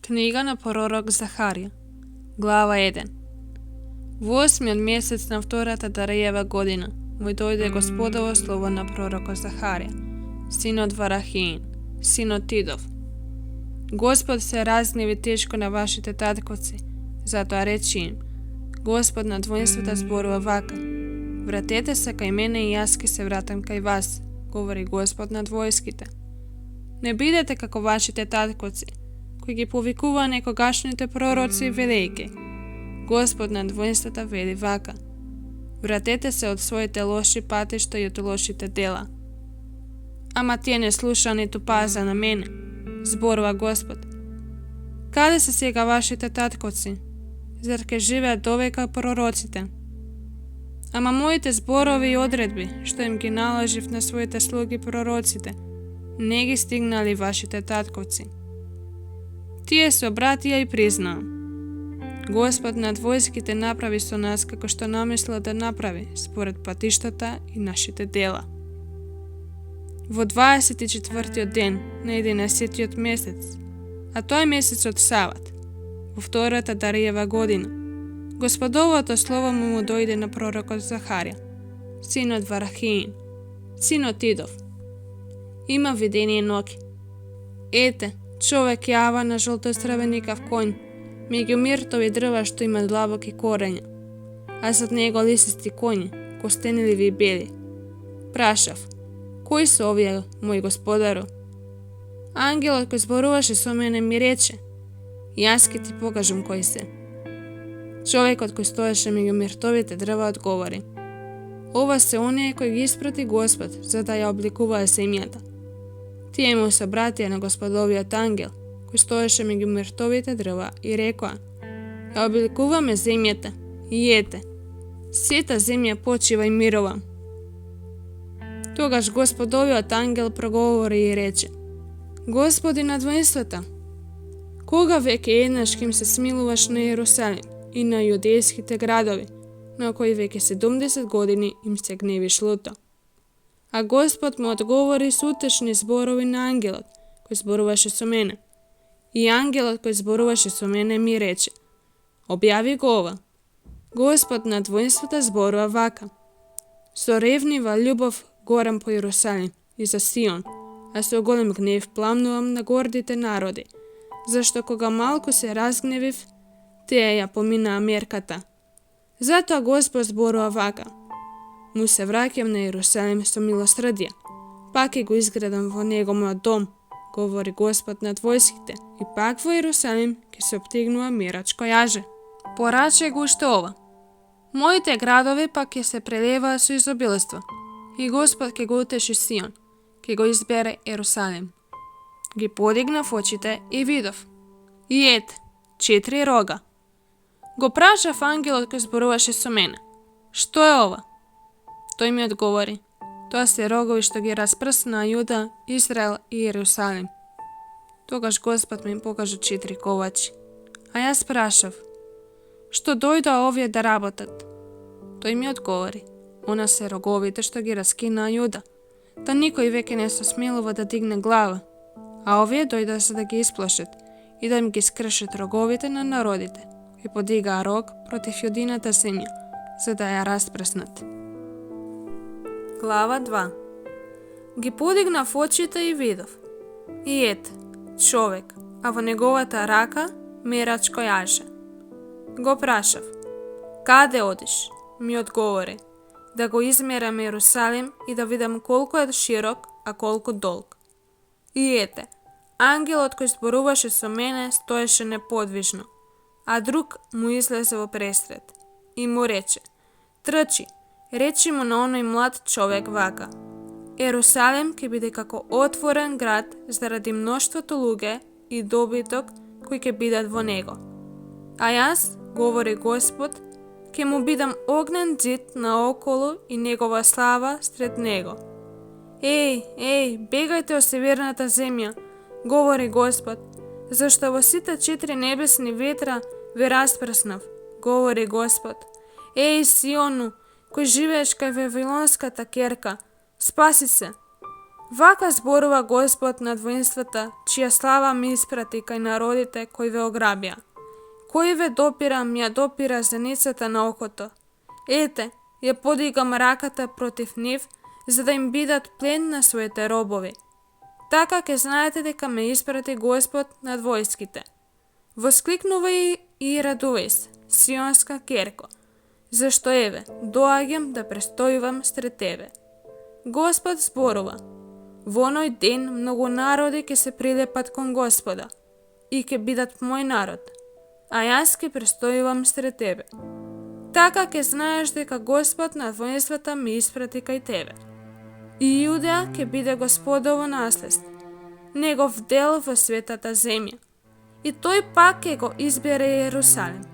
Knjiga na prorok Захарija, glava 1. V 8. mesec na vtorата Дариева година му дойде Господово слово на пророка Захарija, sin od Varahijin, sin od Tidov. Gospod se razgnevi teško na vašite tatkovci, zato reči im, Gospod nad vojinstvota zboru ovaka, vratete se kaj mene i jaz ki se vratam kaj vas, govori Gospod nad vojskite. Ne bidete kako vašite tatkovci, koji ги повикува некогашните пророци велики. Господ над воинствата вели вака: вратете се од своите лоши патишта и од лошите дела. Ама тие не слуша ниту паза на мене, зборува Господ. Каде се сега вашите татковци? Зар ке живеат довека пророците? Ама моите зборови и одредби, што им ги наложив на своите слуги пророците, не ги стигнали вашите татковци. Тие се обратија и признаа: Господ над војските направи со нас како што намислил да направи, според патиштата и нашите дела. Во 24-тиот ден на 11-тиот месец, а тој месецот Сават, во втората Дариева година, Господовото слово му дојде на пророкот Захарија, син од Варахиин, син од Тидов. Има видение ноќ. Ете, човек јава на жолтостравеникав конј, меѓу миртови дрва што имат длабоки корења, а зад него лисисти коњи, костениливи и бели. Прашав: кои се овие, мој господару? Ангелот кој зборуваше со мене ми рече: јас ќе ти покажам кои се. Човекот кој стоеше меѓу миртовите дрва одговори: ова се оние кои ги испрати Господ за да ја обликуваат земјата. Тие му се обратија на Господовиот ангел, кој стоеше меѓу миртовите дрва и рекоа: ја обликуваме земјата, и ете, сета земја почива и мирува. Тогаш Господовиот ангел проговори и рече: Господи над воинствата, кога веќе еднаш ќе им се смилуваш на Јерусалим и на јудејските градови, на кои веќе 70 години им се гневиш люто? А Господ му одговори со утешни зборови на ангелот, кој зборуваше со мене. И ангелот кој зборуваше со мене ми рече: објави го ова. Господ над воинствата зборува вака: со ревнива љубов горам по Јерусалим и за Сион, а со голем гнев пламнувам на гордите народи, зашто кога малку се разгневив, тие ја поминаа мерката. Затоа Господ зборува вака: му се враќам на Јерусалим со милосрдие, пак ќе го изградам во него мојот дом, говори Господ над војските, и пак во Јерусалим ќе се оптигнува мерачко јаже. Пораче го уште ова: моите градови пак ќе се прелеваат со изобилство, и Господ ќе го утеши Сион, ќе го избере Јерусалим. Ги подигнав очите и видов, и ете, 4 рога. Го прашав ангелот кој зборуваше со мене: што е ова? Тој ми одговори: тоа се рогови што ги распрсна Јуда, Израел и Јерусалим. Тогаш Господ ми покажа 4 ковачи. А јас прашав: што дојдоа овие да работат? Тој ми одговори: она се роговите што ги раскинаа Јуда, та никој веќе не се смелува да дигне глава, а овие дојдоа за да ги исплашат и да им ги скршат роговите на народите, кои подигаа рог против Јудината земја, за да ја распреснат. Глава 2. Ги подигнав очите и видов, и ете, човек, а во неговата рака мерачко јаже. Го прашав: каде одиш? Ми одговори: да го измерам Јерусалим и да видам колку е широк, а колку долг. И ете, ангелот кој зборуваше со мене стоеше неподвижно, а друг му излезе во пресред и му рече: трчи, речи му на оној млад човек вака: Јерусалим ќе биде како отворен град заради мноштвото луѓе и добиток кои ќе бидат во него. А јас, говори Господ, ќе му бидам огнен ѕид наоколу и негова слава сред него. Еј, бегајте од северната земја, говори Господ, зашто во сите 4 небесни ветра ве распрснав, говори Господ. Еј, Сиону, кој живееш кај Вавилонската керка, спаси се. Вака зборува Господ над воинствата, чија слава ми испрати кај народите кои ве ограбија. Кој ве допира, ми ја допира зеницата на окото. Ете, ја подигам раката против нив, за да им бидат плен на своите робови. Така ке знаете дека ме испрати Господ над војските. Воскликнувај и радувај се, Сионска керко, зашто еве, доаѓам да престојувам сред тебе. Господ зборува. Во оној ден многу народи ќе се прилепат кон Господа и ќе бидат мој народ, а јас ќе престојувам сред тебе. Така ќе знаеш дека Господ над воинствата ми испрати кај тебе. И Јудеа ќе биде Господово наследство, негов дел во светата земја. И тој пак ќе го избере Јерусалим.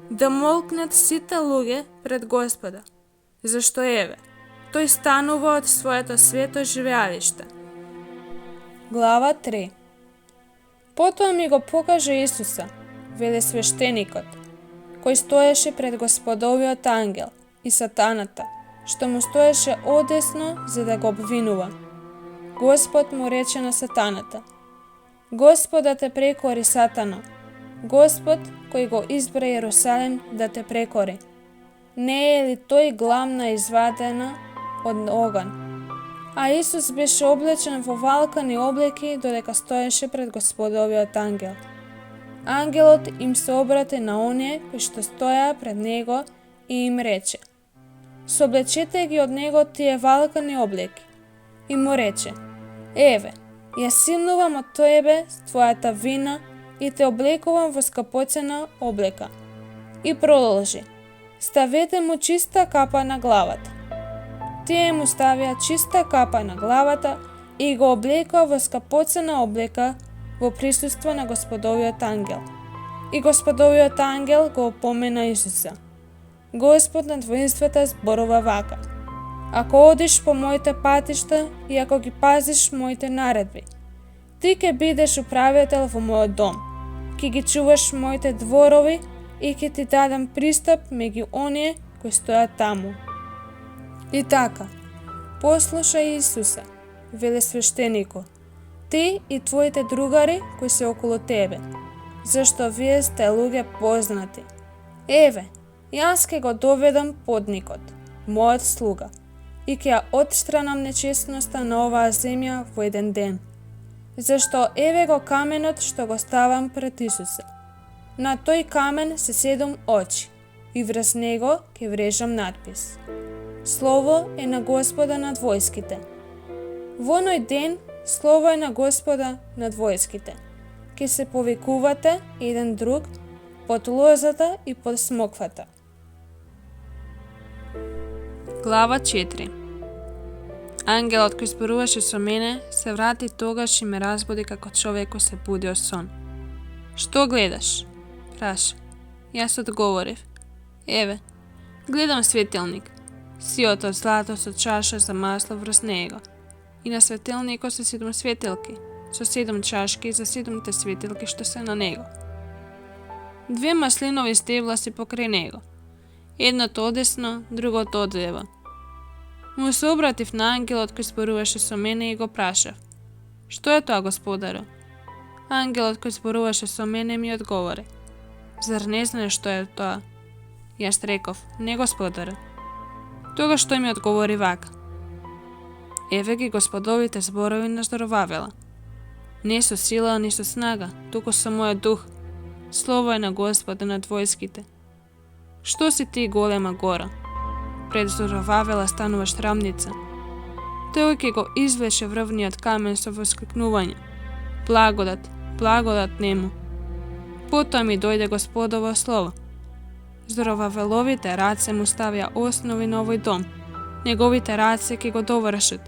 Да молкнат сите луѓе пред Господа, зашто еве, тој станува од своето свето живеалиште. Глава 3. Потоа ми го покажа Исуса, велесвештеникот, кој стоеше пред Господовиот ангел и сатаната, што му стоеше одесно за да го обвинува. Господ му рече на сатаната: Господа те прекори, Сатано, Господ кој го избра Јерусалим да те прекори. Не е ли тој гламна извадена од оган? А Исус беше облечен во валкани облеки додека стоеше пред Господовиот ангел. Ангелот им се обрати на оние кои што стоја пред него и им рече: Соблечете ги од него тие валкани облеки. И му рече: Еве, ја симнувам од тебе твојата вина и те облекувам во скапоцена облека. И продолжи: Ставете му чиста капа на главата. Тие му ставија чиста капа на главата и го облекоа во скапоцена облека во присуство на Господовиот ангел. И Господовиот ангел го опомена Исуса: Господ над воинствата зборува вака: Ако одиш по моите патишта и ако ги пазиш моите наредби, ти ќе бидеш управител во мојот дом, ќе ги чуваш моите дворови и ќе ти дадам пристап меѓу оние кои стојат таму. И така, послушај Исуса, велесвештенико, ти и твоите другари кои се околу тебе, зашто вие сте луѓе познати. Еве, јас ќе го доведам подникот, мојот слуга, и ќе ја отстранам нечестноста на оваа земја во еден ден. Зашто еве го каменот што го ставам пред Исуса. На тој камен се 7 очи, и врз него ќе врежам надпис: Слово е на Господа над војските. Во оној ден слово е на Господа над војските. Ке се повикувате еден друг под лозата и под смоквата. Глава 4. Ангелот кој зборуваше со мене се врати тогаш и ме разбуди како човеко се буди од сон. Што гледаш? Праша. Јас одговорив: Еве, гледам светилник, сиот од злато со чаша за масло врз него. И на светилникот се 7 светилки, со 7 чашки за 7 светилки што се на него. 2 маслинови стебла си покрај него, едното одесно, другото одлево. Му се обратив на ангелот кој зборуваше со мене и го прашав: Што е тоа, Господаро? Ангелот кој зборуваше со мене ми одговори: Зар не знаеш што е тоа? Јас реков: Не, Господаро. Тогаш тој ми одговори вака: Еве ги Господовите зборови на Зоровавела. Не со сила, ни со снага, туку со мојот дух. Слово е на Господа над војските. Што си ти, голема гора? Пред Зоровавела стануваш рамница. Тој ќе го извлече врвниот камен со воскликнување: Благодат, благодат нему. Потоа ми дојде Господово слово: Зоровавеловите раце му ставија основи на овој дом. Неговите раце ќе го довршат,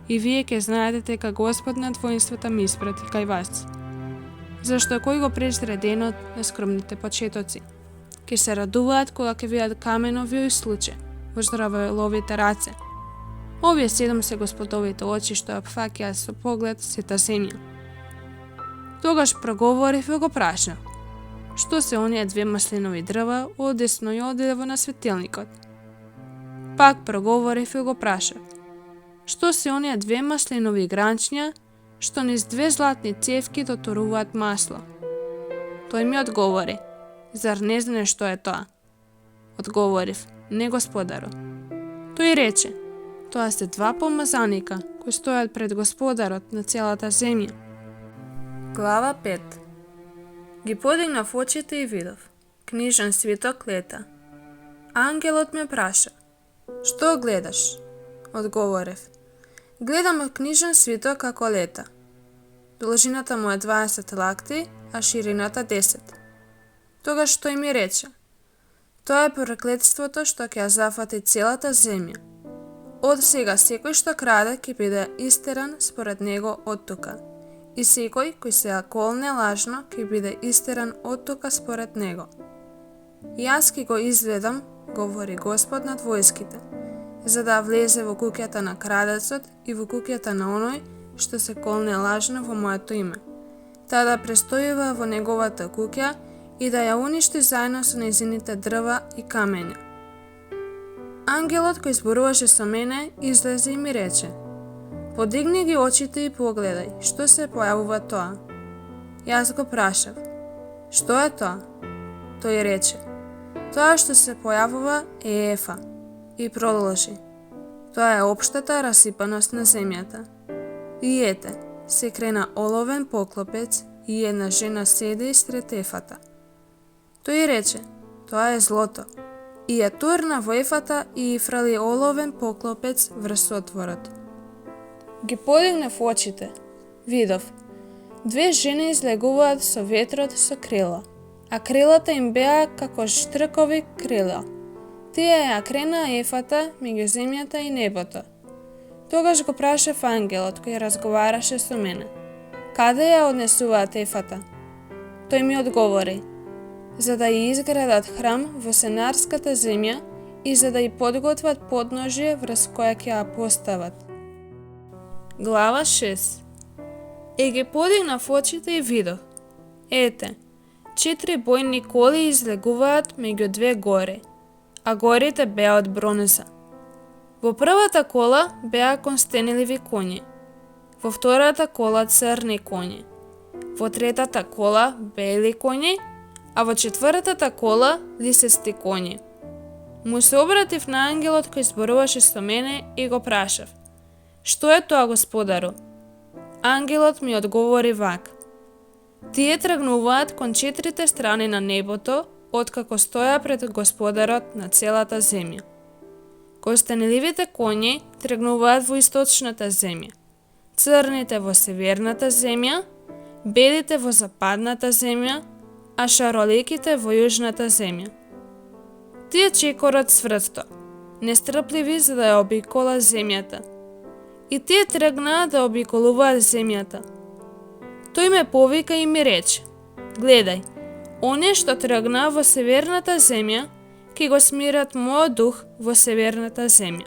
и вие ќе знаете дека Господ над воинствата ми испрати кај вас. Зашто кој го презре денот на скромните почетоци? Ќе се радуваат кога ќе видат каменовиот случај во Зоровавеловите раце. Овие 7 се Господовите очи што ја опфаќаат со поглед сета земја. Тогаш проговорив и го прашав: Што се оние 2 маслинови дрва одесно и одлево на светилникот? Пак проговорив и го прашав: што се оние 2 маслинови гранчња, што низ 2 златни цевки доторуваат масло? Тој ми одговори: Зар не знаеш што е тоа? Одговорив: Не, господару. Тој рече: Тоа се 2 помазаника кои стојат пред господарот на целата земја. Глава 5. Ги подигнав очите и видов. Книжен свиток лета. Ангелот ме праша: Што гледаш? Одговорив: Гледам книжен свиток како лета. Должината му е 20 лакти, а ширината 10. Тогаш тој ми рече: Тоа е проклетството што ќе ја зафати целата земја. Од сега секој што краде ќе биде истеран според него од тука. И секој кој се ја колне лажно ќе биде истеран од тука според него. Јас ќе го изведам, говори Господ над војските, за да влезе во куќата на крадецот и во куќата на оној што се колне лажно во моето име, таа да престојува во неговата куќа и да ја уништи заедно со нејзините дрва и камења. Ангелот кој зборуваше со мене излезе и ми рече: Подигни ги очите и погледај, што се појавува тоа. Јас го прашав: Што е тоа? Тој рече: Тоа што се појавува е Ефа. И продолжи: Тоа е општата расипаност на земјата. И ете, се крена оловен поклопец и една жена седи сред Ефата. Тој рече: Тоа е злото. И ја турна во Ефата и фрли оловен поклопец врз отворот. Ги подигнав очите. Видов. 2 жени излегуваат со ветрот со крила, а крилата им беа како штркови крила. Тие ја крена Ефата меѓу земјата и небото. Тогаш го прашав ангелот кој разговараше со мене: Каде ја однесуваат Ефата? Тој ми одговори: За да ја изградат храм во Сенарската земја и за да ја подготват подножје врз која ќе ја постават. Глава 6. Ги подигнав очите и видов. Ете, 4 бојни коли излегуваат меѓу 2 гори, а горите беа од бронза. Во првата кола беа констениливи коњи, во втората кола црни коњи, во третата кола бели коњи, а во четвртата кола лисести коњи. Му се обратив на ангелот кој зборуваше со мене и го прашав: Што е тоа, господару? Ангелот ми одговори вака: Тие тргнуваат кон 4 страни на небото, откако стоја пред господарот на целата земја. Констениливите коњи тргнуваат во источната земја, црните во северната земја, белите во западната земја, а шароликите во јужната земја. Тие чекорат сврсто, нестрпливи за да ја обикола земјата. И тие тргнаа да обиколуваат земјата. Тој ме повика и ми рече: Гледај, оние што тргнаа во северната земја, ќе го смират мојот дух во северната земја.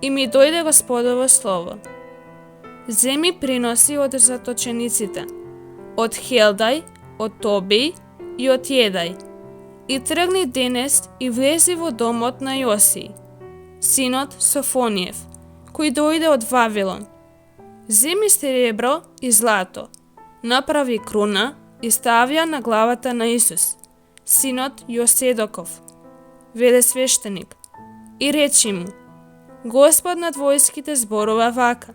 И ми дојде Господово слово: Земи приноси од заточениците, од Хелдај, од Тобиј и од Једај, и тргни денес и влези во домот на Јосиј, синот Софониев, кој дојде од Вавилон. Земи сребро и злато, направи круна и ставија на главата на Исус, синот Јоседоков, велесвештеник, и речи му: Господ над војските зборува вака: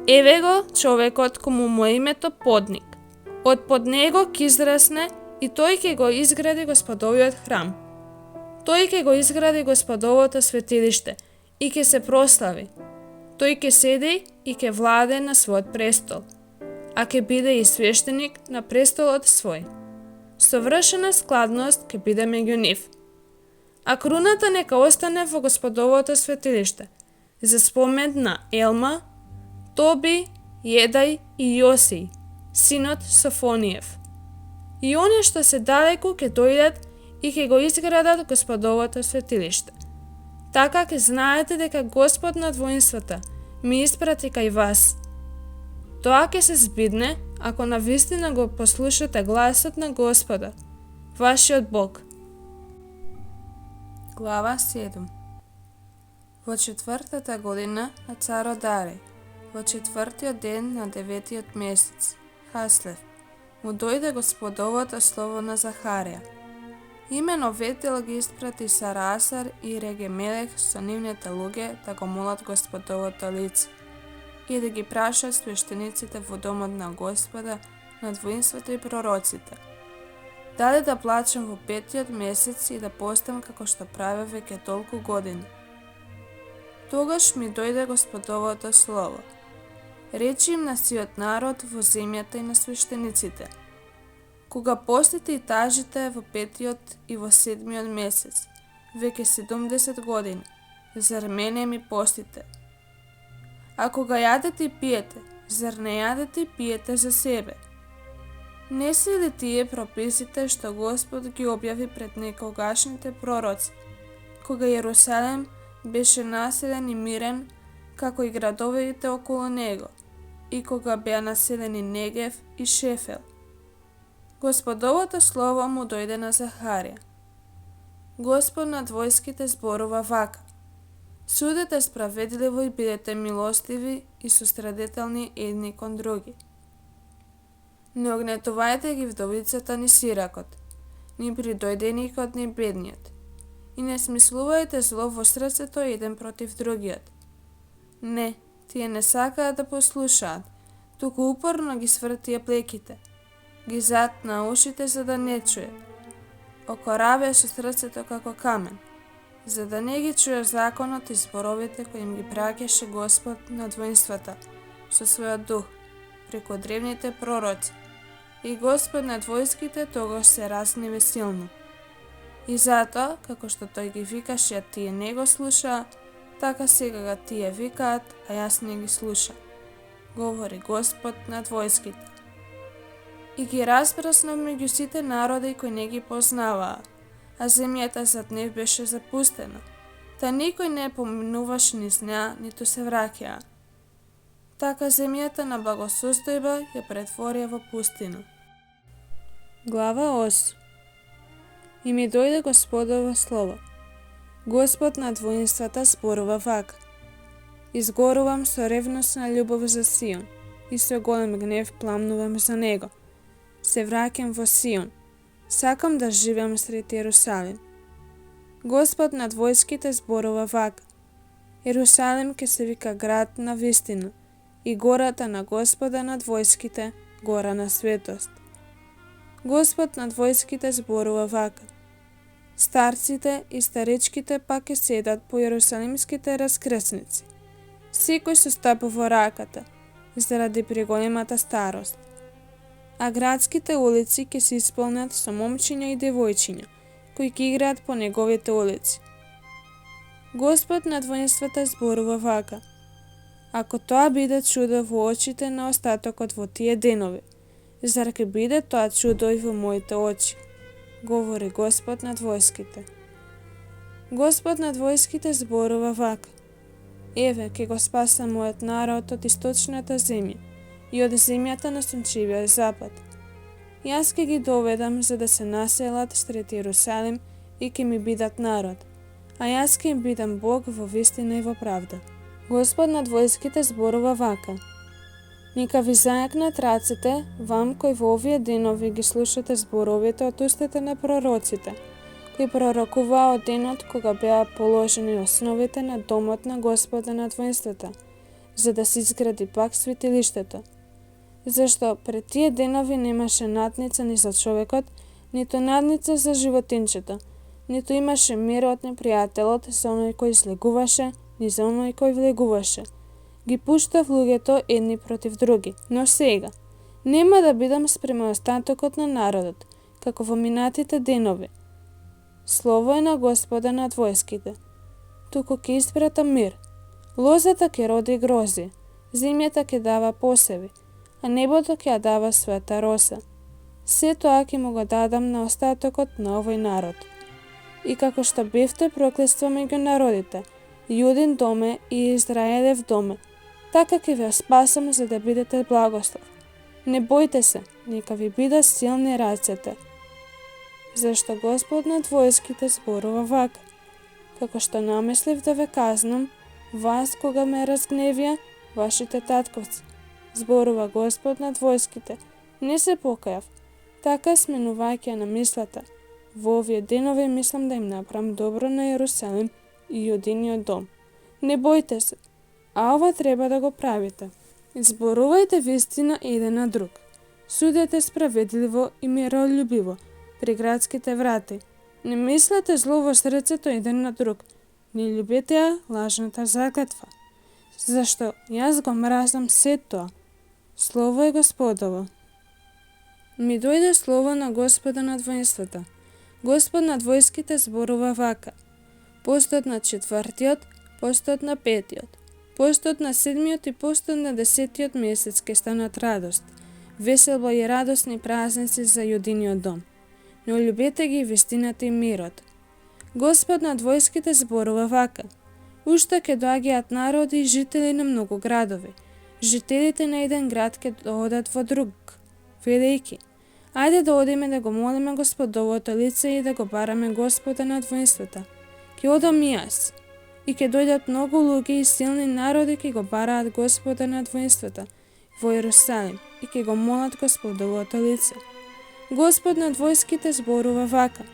Еве го човекот кому му е името Подник. Од под него ќе израсне и тој ќе го изгради Господовиот храм. Тој ќе го изгради Господовото светилиште и ќе се прослави. Тој ќе седи и ќе владе на својот престол, а ќе биде и свештеник на престолот свој. Совршена складност ќе биде меѓу нив. А круната нека остане во Господовото светилиште, за спомен на Елма, Тоби, Једај и Јосиј, синот Софониев. И оние што се далеку ќе дојдат и ќе го изградат Господовото светилиште. Така ќе знаете дека Господ над воинствата ми испрати кај вас. Тоа ќе се збидне ако навистина го послушате гласот на Господа, вашиот Бог. Глава 7. Во 4-та година на царот Дареј, во 4-тиот ден на 9-тиот месец, Хаслев, му дојде Господовото слово на Захарија. Имено ветел ги испрати Сараасар и Регемелех со нивните луѓе да го молат Господовото лице и да ги прашаат свештениците во домот на Господа, над воинството и пророците. Дали да плачам во 5-тиот месец и да постам како што правя веќе толку години. Тогаш ми дојде Господовото слово. Речи им на сиот народ во земјата и на свештениците. Кога постите и тажите во 5-тиот и во 7-миот месец, веќе 70 години, зар мене ми постите? А кога јадете и пиете, зар не јадете и пиете за себе? Не се ли тие прописите што Господ ги објави пред некогашните пророци, кога Јерусалем беше населен и мирен, како и градовите околу него, и кога беа населени Негев и Шефел? Господовото слово му дојде на Захарија. Господ над војските зборува вака: Судете справедливо и бидете милостиви и сострадителни едни кон други. Не огнетувајте ги вдовицата ни сиракот, ни придојденикот ни бедниот, и не смислувајте зло во срцето еден против другиот. Не, тие не сакаат да послушаат, туку упорно ги свртија плеките, ги затна ушите за да не чујат. Окоравија со срцето како камен, за да не ги чуја законот и зборовите кои им ги праќаше Господ над воинствата со својот дух преку древните пророци. И Господ над војските тогаш се разгневи силно. И затоа, како што тој ги викаше, а тие не го слушаа, така сега тие викаат, а јас не ги слушам, говори Господ над војските. И ги распраснав меѓу сите народи кои не ги познаваа, а земјата зад нив беше запустена, та никој не поминуваше низ неа, ниту се враќаа. Така земјата на благосостојба ја претворија во пустина. Глава 8. И ми дојде Господово слово. Господ над воинствата зборува вака: Изгорувам со ревностна љубов за Сион, и со голем гнев пламнувам за него. Се враќам во Сион, сакам да живеам сред Јерусалим. Господ над војските зборува вака: Јерусалим ке се вика град на вистина, и гората на Господа над војските, гора на светост. Господ над војските зборува вака: Старците и старичките пак ке седат по јерусалимските раскрсници, секој со стапо во раката, заради преголемата старост. А градските улици ке се исполнат со момчиња и девојчиња, кои ќе играат по неговите улици. Господ над воинствата зборува вака: Ако тоа биде чудо во очите на остатокот во тие денови, зар ке биде тоа чудо и во моите очи, говори Господ над војските. Господ над војските зборува вака: Еве, ке го спасам мојот народ од источната земја и од земјата на сончевиот запад. Јас ке ги доведам за да се населат сред Јерусалим и ке ми бидат народ, а јас ке им бидам Бог во вистина и во правда. Господ над војските зборува вака: Нека ви зајакнат рацете, вам кои во овие денови ги слушате зборовите од устите на пророците, кои пророкуваа од денот кога беа положени основите на домот на Господа над воинствата, за да се изгради пак светилиштето. Зашто пред тие денови немаше надница ни за човекот, ниту надница за животинчето, ниту имаше мир од непријателот за оној кој излегуваше, ни за оној кој влегуваше. Ги пуштав луѓето едни против други, но сега нема да бидам спрема остатокот на народот, како во минатите денови. Слово е на Господа над војските. Туку ќе испратам мир. Лозата ќе роди грози, земјата ќе дава посеви, а небото ќе ја дава својата роса. Се тоа ќе му го дадам на остатокот на овој народ. И како што бевте проклетство меѓу народите, Јудин доме и Израелев доме, така ќе ве спасам за да бидете благослов. Не бојте се, нека ви бидат силни рацете. Зашто Господ над војските зборува вака: како што намислив да ве казнам, вас кога ме разгневија, вашите татковци, зборува Господ над војските, не се покајав, така сменувајќи на мислата. Во овие денови мислам да им направам добро на Јерусалим и Јудиниот дом. Не бојте се, а ова треба да го правите. Зборувајте вистина еден на друг. Судете справедливо и миролюбиво при градските врати. Не мислете зло во срцето еден на друг. Не љубете ја лажната заклетва. Зашто јас го мразам се тоа. Слово е Господово. Ми дојде слово на Господа над воинствата. Господ над војските зборува вака. Постот на 4-тиот, постот на 5-тиот, постот на 7-тиот и постот на 10-тиот месец ке станат радост, веселба и радосни празници за Јудиниот дом. Но љубете ги вистината и мирот. Господ над војските зборува вака. Уште ке доаѓаат народи и жители на многу градови. Жителите на еден град ке одат во друг, велејки: ајде да одиме да го молиме Господовото лице и да го бараме Господа над воинствата. Ке одам и јас. И ке дојдат многу луѓе и силни народи ке го бараат Господа над воинствата во Јерусалим и ке го молат Господовото лице. Господ над војските зборува вака.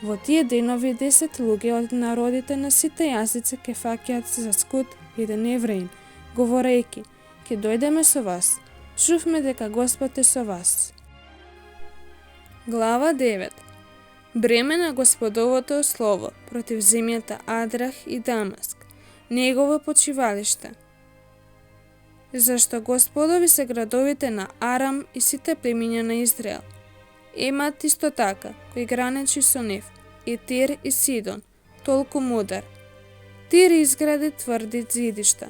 Во тие денови 10 луѓе од народите на сите јазици ке фаќаат за скут еден евреин, говорејќи: ке дојдеме со вас. Чувме дека Господ е со вас. Глава 9. Бреме на Господовото слово против земјата Адрах и Дамаск, негово почивалиште. Зашто Господови се градовите на Арам и сите племиња на Израел. Емат исто така, кој граничи со нив, и Тир и Сидон, толку мудар. Тир изгради тврди зидишта,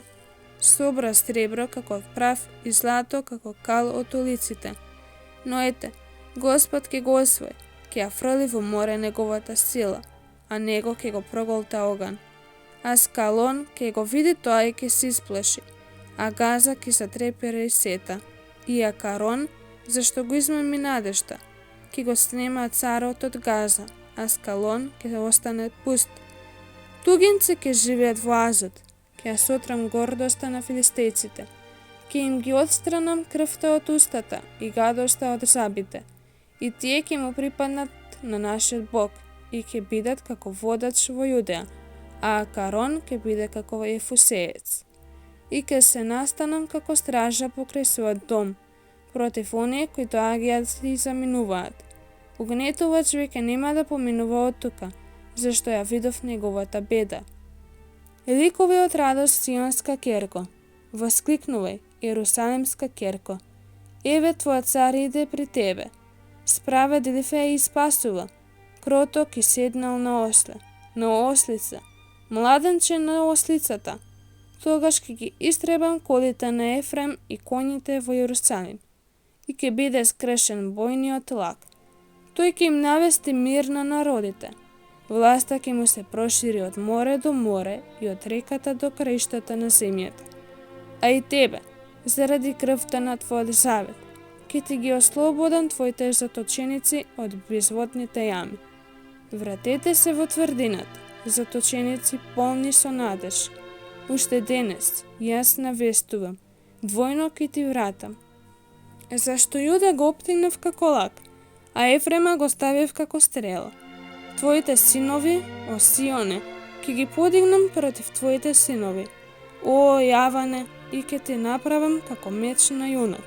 собра сребро како од прав и злато како кал од улиците. Но ете, Господ ке го освои, ке ја фрли во море неговата сила, а него ке го проголта оган. Аскалон ке го види тоа и ке се исплаши, а Газа ке се трепери сета, и Акарон, зашто го измами надежта, ке го снема царот од Газа, Аскалон ке остане пуст. Тугинци ке живеат во Азот, ке ја сотрам гордоста на филистејците, ке им ги отстранам крвта од устата и гадоста од забите, и тие ке му припаднат на нашиот Бог и ке бидат како водач во Јудеја, а Акарон ке биде како ефусеец. И ке се настанам како стража покрај својот дом, против оние кои доаѓаат и заминуваат. Угнетувач веќе нема да поминува од тука, зашто ја видов неговата беда. Ликови од радост Сионска керко, воскликнувај, Јерусалимска керко. Еве твојот цар иде при тебе. Справедлив е и спасува, кроток и седнал на осле, на ослица, младенче на ослицата. Тогаш ке ги истребам колите на Ефрем и коњите во Јерусалим, и ке биде скрешен бојниот лак. Тој ке им навести мир на народите. Власта ке му се прошири од море до море и од реката до краиштата на земјата. А и тебе, заради крвта на твојот завет, ке ти ги ослободам твоите заточеници од безводните јами. Вратете се во тврдината, заточеници полни со надеж. Уште денес, јас навестувам, двојно ке ти вратам. Зашто Јуда го оптигнав како лак, а Ефрема го ставив како стрела. Твоите синови, о Сионе, ке ги подигнам против твоите синови, о Јаване, и ке ти направам како меч на јунак.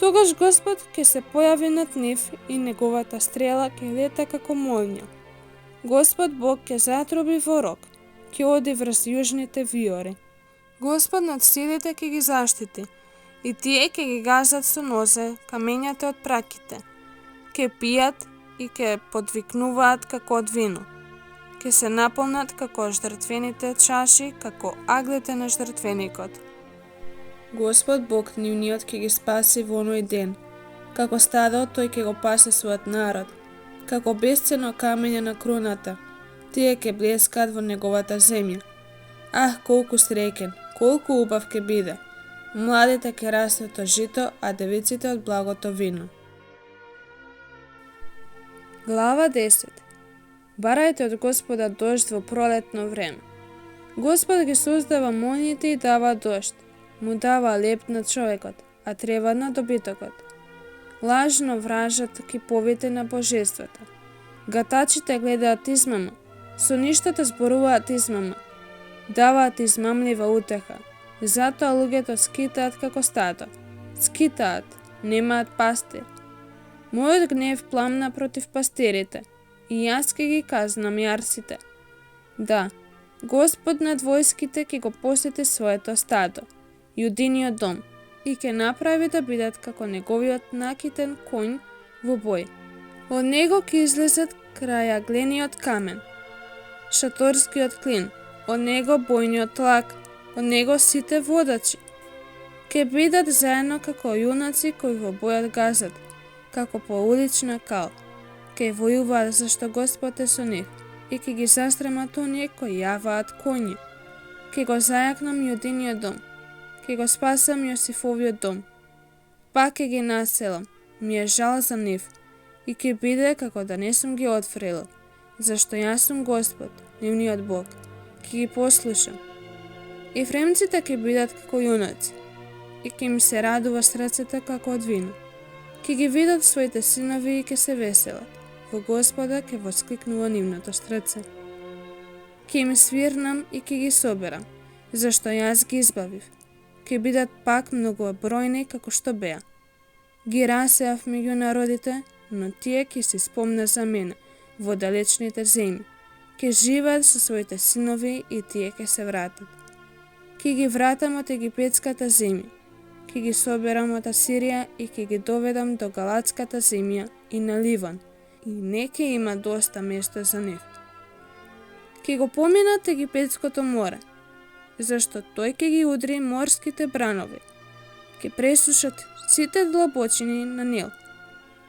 Тогаш Господ ке се појави над нив и неговата стрела ке лета како молња. Господ Бог ке затроби во рог, ке оди врз јужните виори. Господ над силите ке ги заштити, и тие ке ги газат со нозе камењата од праките. Ке пијат и ке подвикнуваат како од вино. Ке се наполнат како жртвените чаши, како аглите на жртвеникот. Господ Бог нивниот ке ги спаси во оној ден. Како стадо тој ке го пасе својот народ. Како бесцено камење на круната, тие ке блескаат во неговата земја. Ах, колку среќен, колку убав ке биде. Младите ке растат од жито, а девиците од благото вино. Глава 10. Барајте од Господа дожд во пролетно време. Господ ги создава моњите и дава дожд. Му дава леп на човекот, а трева на добитокот. Лажно вражат киповите на божествата. Гатачите гледаат измама, со ништата зборуваат измама, даваат измамлива утеха. Затоа луѓето скитаат како стадо. Скитаат, немаат пастир. Мојот гнев пламна против пастирите, и јас ке ги казнам јарците. Да, Господ над војските ќе го посети своето стадо, јудиниот дом, и ќе направи да бидат како неговиот накитен конј во бој. Од него ќе излезат крајаглениот камен, шаторскиот клин, од него бојниот лак, од него сите водачи. Ке бидат заедно како јунаци кои во бојот газат, како по улична кал. Ке војуваат зашто Господ е со нив, и ке ги застремат оние кои јаваат коњи. Ке го зајакнам јудиниот дом, ке го спасам Јосифовиот дом. Пак ке ги населам, ми е жал за нив, и ке биде како да не сум ги отфрелил, зашто јас сум Господ, нивниот Бог, ке ги послушам. Ефремците ке бидат како јунаци, и ке им се радува срцето како од вино. Ке ги видат своите синови и ке се веселат. Во Господа ке воскликнува нивното срце. Ке им свирнам и ке ги соберам, зашто јас ги избавив. Ке бидат пак многобројни како што беа. Ги расеав меѓу народите, но тие ке се спомна за мене во далечните земји. Ке живеат со своите синови и тие ке се вратат. Ке ги вратам од египетската земја. Ке ги соберам од Асирија и ке ги доведам до Галатската земја и на Ливан, и не ке има доста место за нив. Ке го поминат Египетското море, зашто тој ке ги удри морските бранови. Ке пресушат сите длабочини на Нил.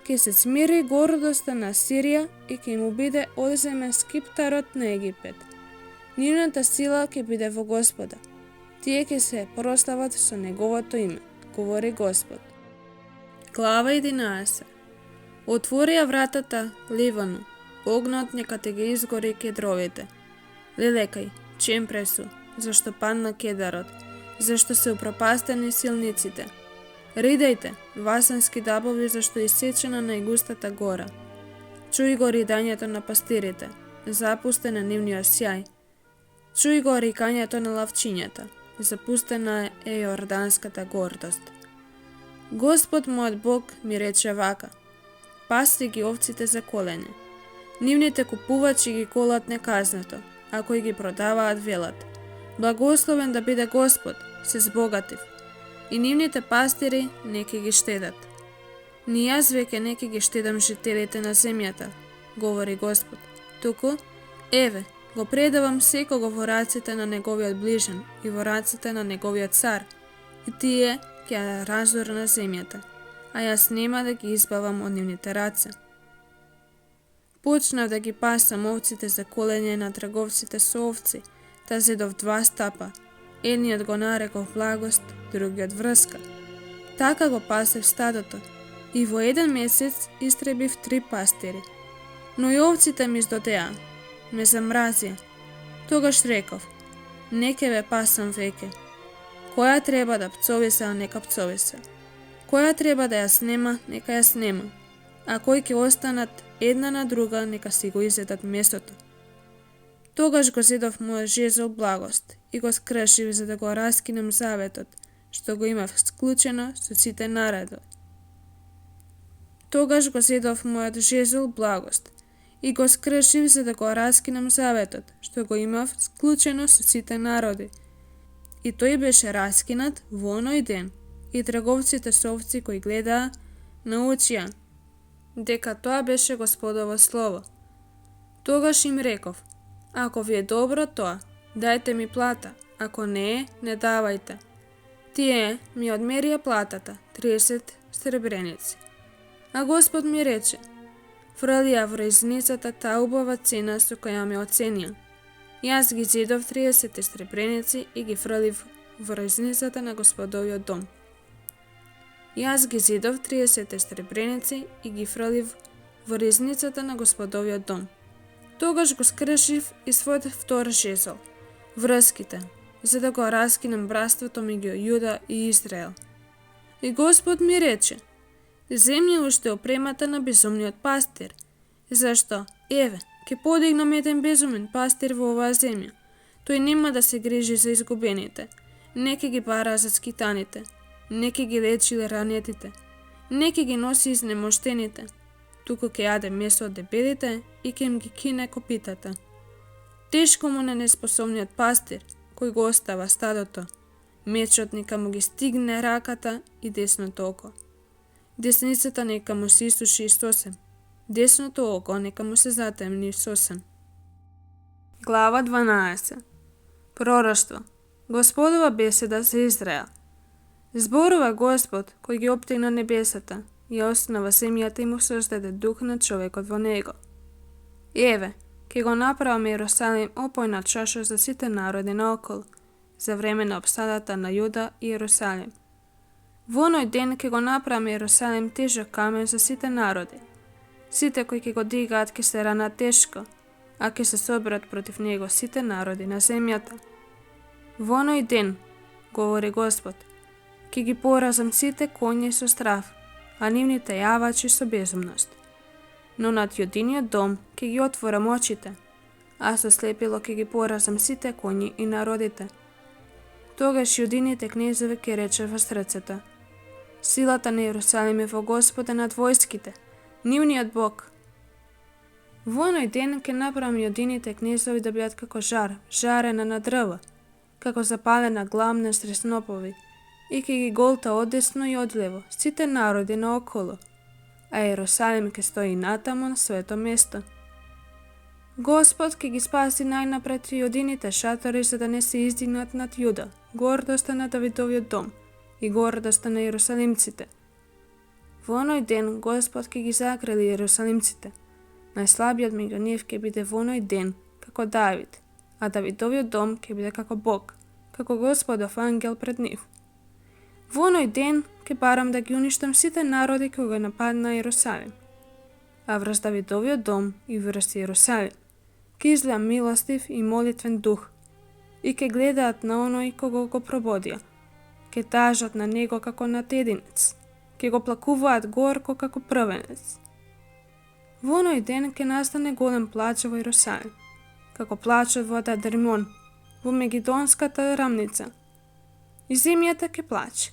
Ке се смири гордоста на Асирија и ке му биде одземен скиптарот на Египет. Нивната сила ке биде во Господа. Тие ке се прослават со неговото име, говори Господ. Глава 11. Отворија вратата Ливану, огнот нека те ги изгори кедровите. Лелекај, чемпресу, зашто падна кедарот, зашто се упропастени силниците. Ридајте, васански дабови, зашто исечена најгустата гора. Чуј го ридањето на пастирите, запустен на нивниот сјај. Чуј го рикањето на лавчињата, запустена е јорданската гордост. Господ мојот Бог ми рече вака: пасти ги овците за колење. Нивните купувачи ги колат неказнато, а кои ги продаваат велат: благословен да биде Господ, се збогатив. И нивните пастири неке ги штедат. Ни јас веќе неке ги штедам жителите на земјата, говори Господ. Туку, еве, го предавам секого во раците на неговиот ближен и во раците на неговиот цар, и тие ќе ја разорат на земјата, а јас нема да ги избавам од нивните раце. Почнав да ги пасам овците за колење на трговците со овци, та зедов 2 стапа. Едниот го нареков благост, другиот врска. Така го пасев стадото, и во 1 месец истребив 3 пастири. Но и овците ми здодеа, ме замразија. Тогаш реков: не ке ве пасам веќе. Која треба да пцовиса, нека пцовиса. Која треба да ја снема, нека ја снема. А кои ќе останат една на друга, нека си го изедат месото. Тогаш го зедов мојот жезл благост и го скршив за да го раскинам заветот, што го имав склучено со сите народи. Тогаш го зедов мојот жезл благост и го скршив за да го раскинам заветот, што го имав склучено со сите народи. И тој беше раскинат во оној ден, и трговците со овци кои гледаа, научија дека тоа беше Господово слово. Тогаш им реков: ако ви е добро тоа, дајте ми плата, ако не е, не давајте. Тие ми одмерија платата, 30 сребреници. А Господ ми рече: фрли ја во ризницата таа убава цена со која ме оценија. Јас ги зедов 30 сребреници и ги фрлив во ризницата на Господовиот дом. Јас ги зедов 30 сребреници и ги фрлив во ризницата на Господовиот дом. Тогаш го скршив и својот втор жезл, врските, за да го раскинем братството меѓу Јуда и Израел. И Господ ми рече: земја уште опремата на безумниот пастир, зашто, еве, ќе подигнам еден безумен пастир во оваа земја. Тој нема да се грижи за изгубените, не ќе ги бара за скитаните, не ќе ги лечи ранетите, не ќе ги носи изнемоштените, туку ќе јаде месо од дебелите и ќе им ги кине копитата. Тешко му на неспособниот пастир, кој го остава стадото, мечот нека му ги стигне раката и десното око. Десницата нека му се исуши сосем, десното око нека му се затемни сосем. Глава 12. Пророштво. Господова беседа за Израел. Зборува Господ, кој ги оптегна небесата, ја основа земјата и му создаде дух на човекот во него. Еве, ќе го направам Јерусалим опојна чаша за сите народи наоколу, за време на обсадата на Јуда и Јерусалим. Во оној ден ќе го направам Јерусалим тежок камен за сите народи. Сите кои ќе го дигаат ќе се ранат тешко, а ќе се соберат против него сите народи на земјата. Во оној ден, говори Господ, ќе ги поразам сите коњи со страв, а нивните јавачи со безумност. Но над Јудиниот дом ќе ги отворам очите, а со слепило ќе ги поразам сите коњи и народите. Тогаш Јудините кнезови ќе рече во срцето: силата на Јерусалим е во Господа над војските, нивниот Бог. Во оној ден ќе направам Јудините кнезови да бидат како жар, жарена на дрво, како запалена гламна сред снопови, и ќе ги голта одесно и одлево сите народи наоколу, а Јерусалим ќе стои натаму на своето место. Господ ќе ги спаси најнапред Јудините шатори за да не се издигнат над Јуда, гордоста на Давидовиот дом и гордоста на Јерусалимците. Во оној ден Господ ќе ги закрили Јерусалимците. Најслабиот меѓу нив ќе биде во оној ден како Давид, а Давидовиот дом ќе биде како Бог, како Господов ангел пред нив. Во оној ден ќе барам да ги уништам сите народи кои го нападна Јерусалим. А врз Давидовиот дом и врз Јерусалим ќе излеам милостив и молитвен дух и ќе гледаат на оној кого го прободија, ќе тажат на него како на тединец, ќе го плакуваат горко како првенец. Во оној ден ќе настане голем плач во Јерусалим, како плачот во Ададримон, во Мегидонската рамница. И земјата ќе плаче,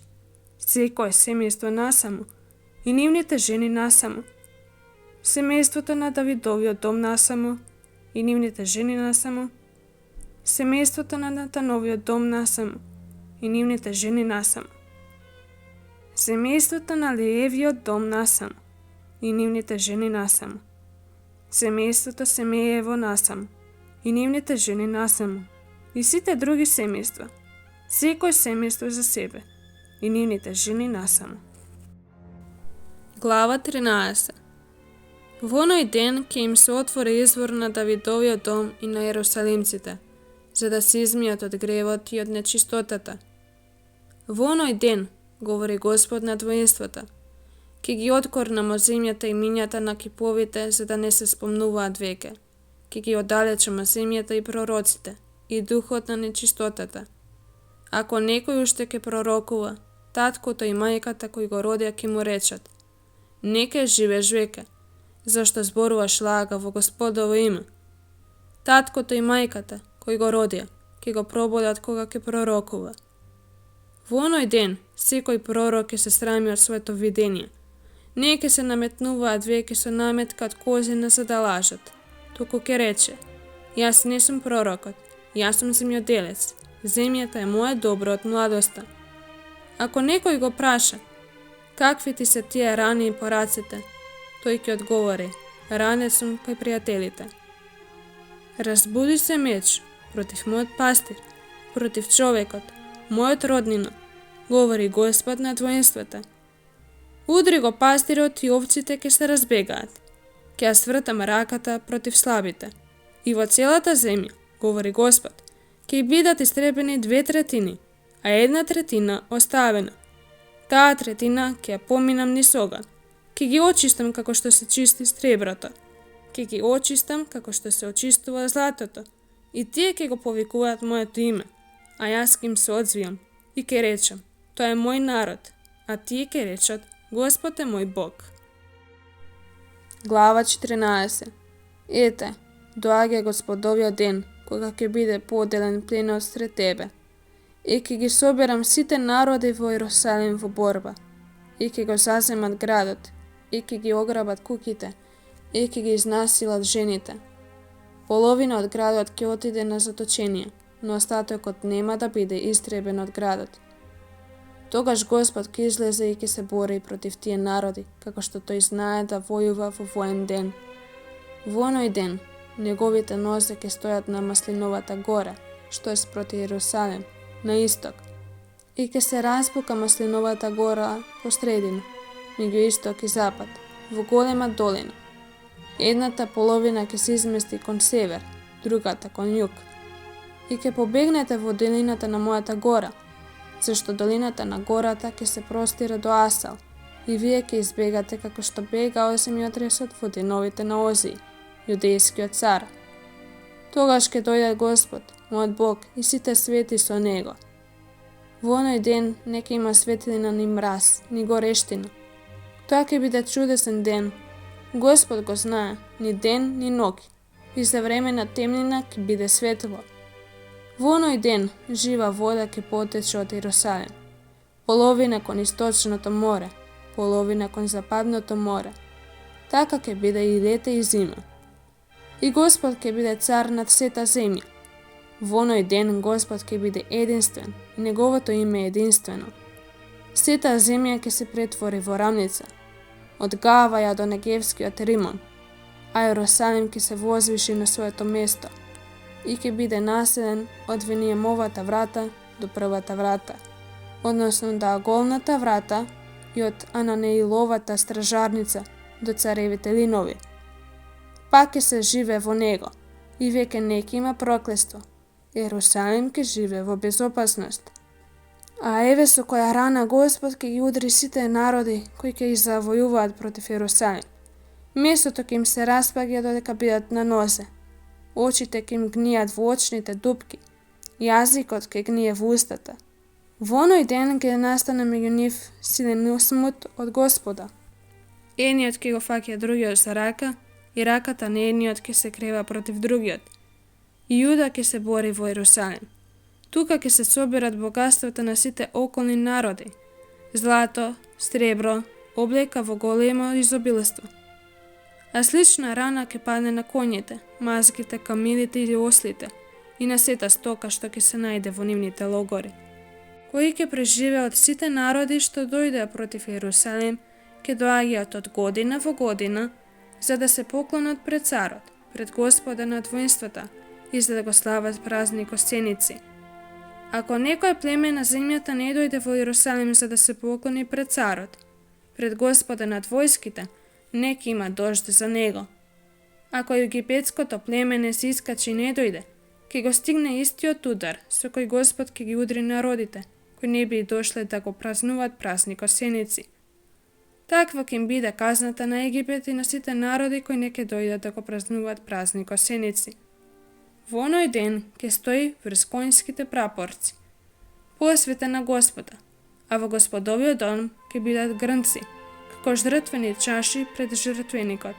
секој семејство насаму, и нивните жени насаму. Семејството на Давидовиот дом насаму, и нивните жени насаму. Семејството на Натановиот дом насаму, и нивните жени насаму. Семејството на Леевиот дом насаму, и нивните жени насаму. Семејството Семеево насаму, и нивните жени насаму. И сите други семејства, секој семејство за себе, и нивните жени насаму. Глава 13. Во оној ден ќе им се отвори извор на Давидовиот дом и на Јерусалимците, за да се измијат од гревот и од нечистотата. Во оној ден, говори Господ над воинствата, ќе ги откорнам од земјата и минјата на киповите, за да не се спомнуваат веќе. Ќе ги оддалечам од земјата и пророците, и духот на нечистотата. Ако некој уште ќе пророкува, таткото и мајката кои го родија ќе му речат: нека живееш веќе, зашто зборуваш лага во Господово име. Таткото и мајката кои го родија ќе го прободат кога ќе пророкува. Во оној ден секој пророк ќе се срами од своето видение. Не ќе се наметнуваат веќе со наметка од козина за да лажат, туку ќе рече: јас не сум пророкот, јас сум земјоделец, земјата е моја добро од младоста. Ако некој го праша: какви ти се тие рани по рацете, тој ќе одговори: ранет сум кај пријателите. Разбуди се меч против мојот пастир, против човекот, мојот роднина, говори Господ над воинствата. Удри го пастирот и овците ќе се разбегаат. Ќе ја свртам раката против слабите. И во целата земја, говори Господ, ќе бидат истребени 2/3, а 1/3 оставена. Таа третина ќе ја поминам низ оган. Ќе ги очистам како што се чисти среброто. ке ги очистам како што се очистува златото, и тие ке го повикуваат моето име, а јас ке им се одзвијам и ке речам, тоа е мој народ, а тие ке речат, Господ е мој Бог. Глава 14. Ете, доаѓа Господовиот ден, кога ќе биде поделен пленот сред тебе. И ќе ги соберам сите народи во Иерусалим во борба, и ќе го заземат градот, и ќе ги ограбат куќите, и ќе ги изнасилат жените. Половина од градот ќе отиде на заточение, но остатокот нема да биде истребен од градот. Тогаш Господ ќе излезе и ќе се бори против тие народи, како што тој знае да војува во воен ден. Во оној ден, неговите нозе ќе стојат на Маслиновата гора, што е спроти Иерусалим, на исток, и ќе се разбука Маслиновата гора посредина, меѓу исток и запад, во голема долина. Едната половина ќе се измести кон север, другата кон југ. И ќе побегнете во долината на мојата гора, зашто долината на гората ќе се простира до Асал, и вие ќе избегате како што бегал земјотресот во деновите на Озии, јудејскиот цар. Тогаш ќе дојде Господ, мојот Бог, и сите свети со него. Во оној ден не ќе има светлина ни мраз, ни горештина. Тоа ќе биде чудесен ден. Господ го знае, ни ден, ни ноќ, и за време на темнина ќе биде светло. Во оној ден жива вода ќе потече од Иерусалим, половина кон источното море, половина кон западното море. Така ќе биде и лете и зима. И Господ ќе биде цар над сета земја. Во оној ден Господ ќе биде единствен и неговото име е единствено. Сета земја ќе се претвори во рамница, од Гаваја до Негевскиот Римон, а Иерусалим ќе се возвиши на своето место и ќе биде населен од Венијамовата врата до првата врата, односно до Аголната врата и од Ананеиловата стражарница до Царевите линови. Пак ќе се живе во него и веќе не ќе има проклество. Иерусалим ќе живе во безопасност. А еве со која рана Господ ќе ги удри сите народи кои ќе завојуваат против Иерусалим. Месото ќе им се распаѓа додека бидат на нозе. Очите ќе им гнијат во очните дупки, јазикот ќе гние во устата. Во оној ден ќе настане меѓу нив силен смут од Господа. Едниот ќе го фаќа другиот за рака, и раката на едниот ќе се крева против другиот. И Јуда ќе се бори во Иерусалим. Тука ќе се соберат богатствата на сите околни народи, злато, сребро, облека во големо изобилство. А слична рана ќе падне на коњите, мазгите, камилите или ослите и на сета стока што ќе се најде во нивните логори. Кои ќе преживеат сите народи што дојдеа против Иерусалим, ќе доаѓаат од година во година, за да се поклонат пред царот, пред Господа на воинствата и за да го слават празникот Сеници. Ако некој племе на земјата не дојде во Иерусалим за да се поклони пред царот, пред Господа над војските, не ќе има дожд за него. Ако египетското племе не се искачи и не дојде, ќе го стигне истиот удар со кој Господ ќе ги удри народите, кои не би дошле да го празнуваат празникот Сеници. Таква ќе им биде казната на Египет и на сите народи кои не ќе дојдат да го празнуваат празникот Сеници. Во оној ден ќе стои врз конјските прапорци, посветен на Господа, а во Господовиот дом ќе бидат грнци, како жртвени чаши пред жртвеникот.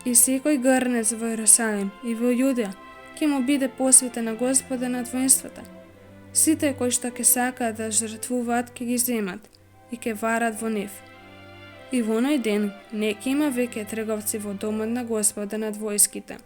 И секој грнец во Иерусалим и во Јудеја ќе му биде посветен на Господа над воинствата. Сите кои што ќе сакаат да жртвуваат ќе ги земат и ќе варат во нив. И во оној ден не ќе има веќе трговци во домот на Господа над војските.